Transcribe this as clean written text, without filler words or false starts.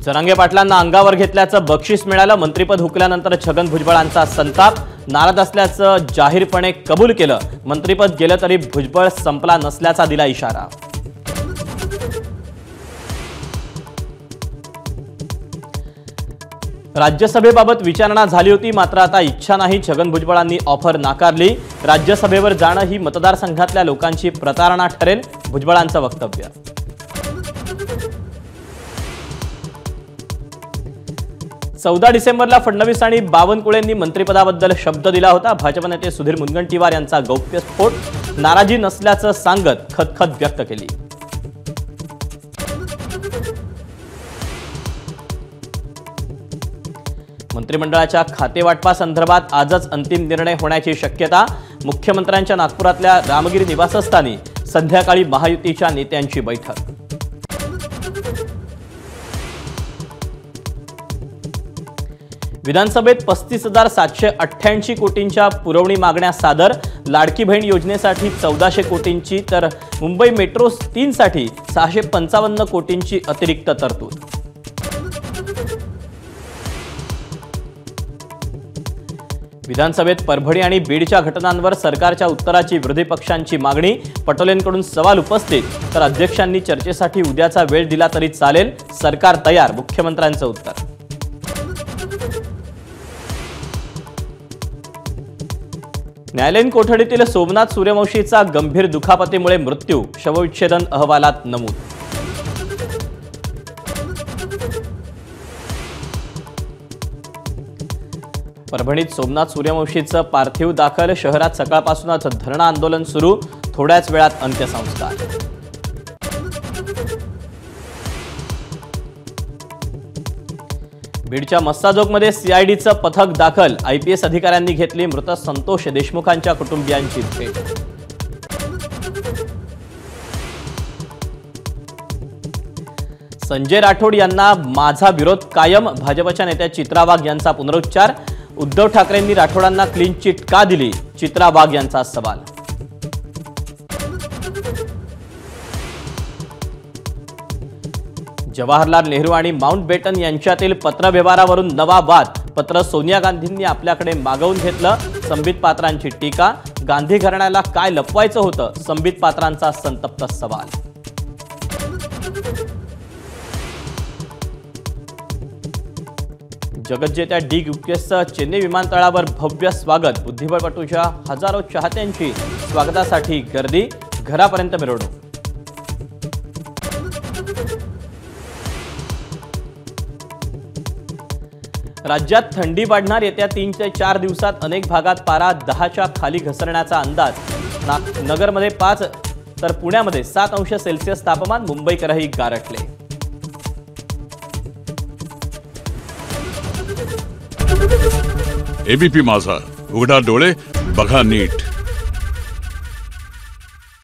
जरांगे पाटलांना अंगावर घेतल्याचं बक्षीस मिळालं। मंत्रिपद हुकल्यानंतर छगन भुजबळांचा संताप, नाराज असल्याचं जाहीरपणे कबूल केलं। मंत्रिपद गेलं तरी भुजबळ संपला नसल्याचा दिला इशारा। राज्यसभेबाबत विचारणा झाली होती, मात्र आता इच्छा नाही। छगन भुजबळांनी ऑफर नाकारली। राज्यसभेवर जाणं ही मतदारसंघातल्या लोकांची प्रतारणा ठरेल, भुजबळांचं वक्तव्य। 14 डिसेंबरला फडणवीस आणि बावनकुळेंनी मंत्रिपदाबद्दल शब्द दिला होता। भाजप नेते सुधीर मुनगंटीवार यांचा गौप्यस्फोट, नाराजी नसल्याचं सांगत खदखद व्यक्त केली। मंत्रिमंडळाच्या खातेवाटपासंदर्भात आजच अंतिम निर्णय होण्याची शक्यता। मुख्यमंत्र्यांच्या नागपुरातल्या रामगिरी निवासस्थानी संध्याकाळी महायुतीच्या नेत्यांची बैठक। विधानसभेत 35,788 कोटींच्या पुरवणी मागण्या सादर। लाडकी बहीण योजनेसाठी 1400 कोटींची तर मुंबई मेट्रो 3 साठी 655 कोटींची अतिरिक्त तरतूद। विधानसभेत परभणी आणि बीडच्या घटनांवर सरकारच्या उत्तराची विरोधी पक्षांची मागणी। पटोलेंकडून सवाल उपस्थित, तर अध्यक्षांनी चर्चेसाठी उद्याचा वेळ दिला तरी चालेल, सरकार तयार, मुख्यमंत्र्यांचं उत्तर। न्यायालयीन कोठडीतील सोमनाथ सूर्यवंशीचा गंभीर दुखापतीमुळे मृत्यू, शवविच्छेदन अहवालात नमूद। परभणीत सोमनाथ सूर्यवंशीचं पार्थिव दाखल, शहरात सकाळपासूनच धरणं आंदोलन सुरू, थोड्याच वेळात अंत्यसंस्कार। बीडच्या मस्साजोगमध्ये सीआयडीचं पथक दाखल, आयपीएस अधिकाऱ्यांनी घेतली मृत संतोष देशमुखांच्या कुटुंबियांची भेट। संजय राठोड यांना माझा विरोध कायम, भाजपच्या नेत्या चित्रा वाघ यांचा पुनरुच्चार। उद्धव ठाकरेंनी राठोडांना क्लीन चिट का दिली, चित्रा वाघ यांचा सवाल। जवाहरलाल नेहरू आणि माउंटबेटन यांच्यातील पत्रव्यवहारावरून नवा वाद, पत्र सोनिया गांधींनी आपल्याकडे मागवून घेतलं, संबित पात्रांची टीका। गांधी घराण्याला काय लपवायचं होतं, संबित पात्रांचा संतप्त सवाल। जगज्जेत्या डी गुकेशचं चेन्नई विमानतळावर भव्य स्वागत, बुद्धिबळपटूच्या हजारो चाहत्यांची स्वागतासाठी गर्दी, घरापर्यंत मिरवणूक। राज्यात थंडी वाढणार, येत्या 3 ते 4 दिवसात अनेक भागात पारा 10च्या खाली घसरण्याचा अंदाज। नगरमध्ये 5 तर पुण्यामध्ये 7 अंश सेल्सिअस तापमान, मुंबईकरही गारठले। एबीपी माझा, उघडा डोळे बघा नीट।